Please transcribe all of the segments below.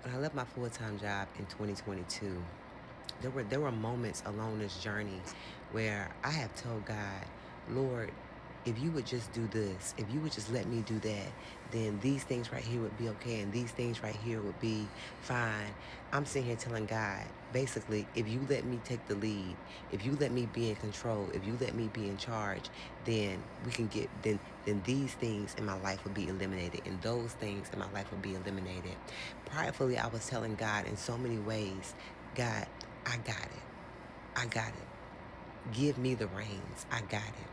When I left my full-time job in 2022, there were moments along this journey where I have told God, Lord, if you would just do this, if you would just let me do that, then these things right here would be okay, and these things right here would be fine. I'm sitting here telling God, basically, if you let me take the lead, if you let me be in control, if you let me be in charge, then we can get then these things in my life will be eliminated, and those things in my life will be eliminated. Pridefully, I was telling God in so many ways, God, I got it. I got it. Give me the reins. I got it.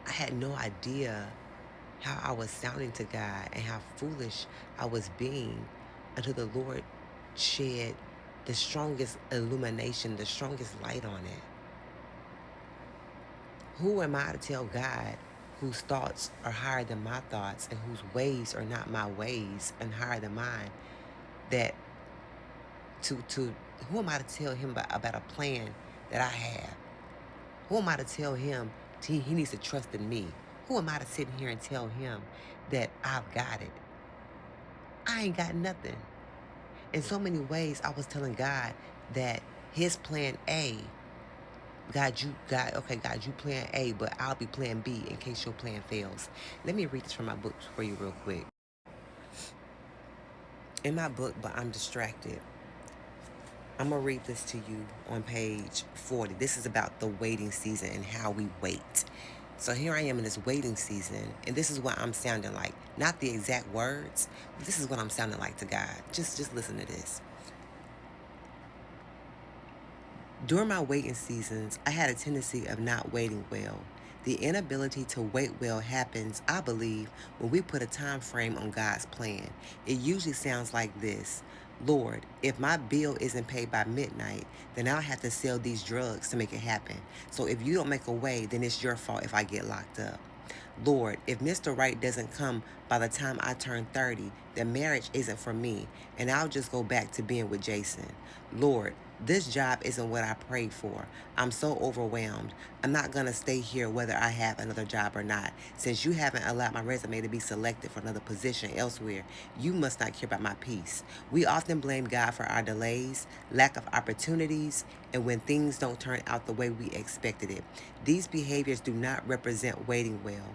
I had no idea how I was sounding to God and how foolish I was being until the Lord shed the strongest illumination, the strongest light on it. Who am I to tell God whose thoughts are higher than my thoughts and whose ways are not my ways and higher than mine, that to who am I to tell him about a plan that I have? Who am I to tell him he needs to trust in me? Who am I to sit here and tell him that I've got it? I ain't got nothing. In so many ways, I was telling God that his plan A, God, you plan A, but I'll be plan B in case your plan fails. Let me read this from my book for you real quick. In my book, But I'm Distracted, I'm going to read this to you on page 40. This is about the waiting season and how we wait. So here I am in this waiting season, and this is what I'm sounding like. Not the exact words, but this is what I'm sounding like to God. Just listen to this. During my waiting seasons, I had a tendency of not waiting well. The inability to wait well happens, I believe, when we put a time frame on God's plan. It usually sounds like this: Lord, if my bill isn't paid by midnight, then I'll have to sell these drugs to make it happen. So if you don't make a way, then it's your fault if I get locked up. Lord, if Mr. Right doesn't come by the time I turn 30, then marriage isn't for me, and I'll just go back to being with Jason. Lord, this job isn't what I prayed for. I'm so overwhelmed. I'm not going to stay here whether I have another job or not. Since you haven't allowed my resume to be selected for another position elsewhere, you must not care about my peace. We often blame God for our delays, lack of opportunities, and when things don't turn out the way we expected it. These behaviors do not represent waiting well.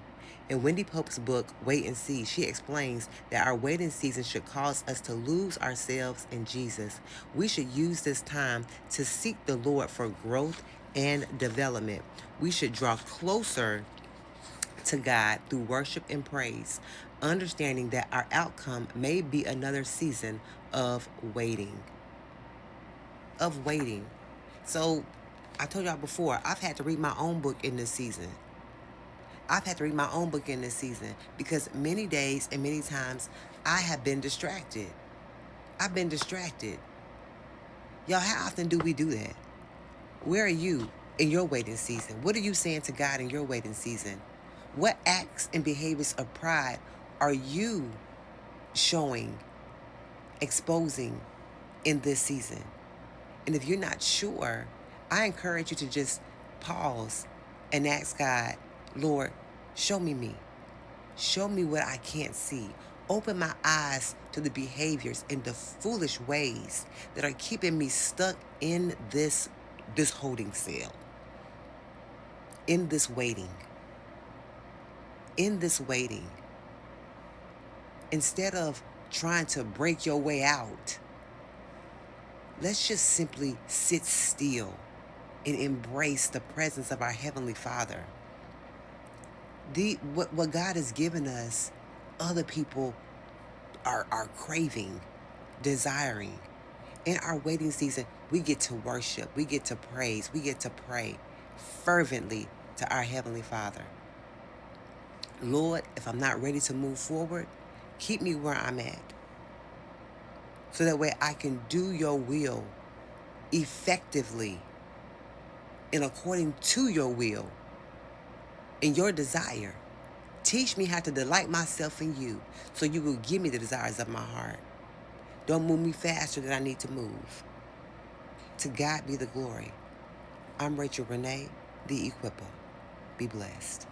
In Wendy Pope's book, Wait and See, she explains that our waiting season should cause us to lose ourselves in Jesus. We should use this time to seek the Lord for growth and development. We should draw closer to God through worship and praise, understanding that our outcome may be another season of waiting. Of waiting. So, I told y'all before, I've had to read my own book in this season. I've had to read my own book in this season because many days and many times I have been distracted. I've been distracted. Y'all, how often do we do that? Where are you in your waiting season? What are you saying to God in your waiting season? What acts and behaviors of pride are you showing, exposing in this season? And if you're not sure, I encourage you to just pause and ask God, Lord, show me me. Show me what I can't see. Open my eyes to the behaviors and the foolish ways that are keeping me stuck in this holding cell, in this waiting, in this waiting. Instead of trying to break your way out, let's just simply sit still and embrace the presence of our Heavenly Father. What God has given us, other people are craving, desiring. In our waiting season, we get to worship, we get to praise, we get to pray fervently to our Heavenly Father. Lord, if I'm not ready to move forward, keep me where I'm at, so that way I can do your will effectively and according to your will and your desire. Teach me how to delight myself in you so you will give me the desires of my heart. Don't move me faster than I need to move. To God be the glory. I'm Rachel Renee, the Equipper. Be blessed.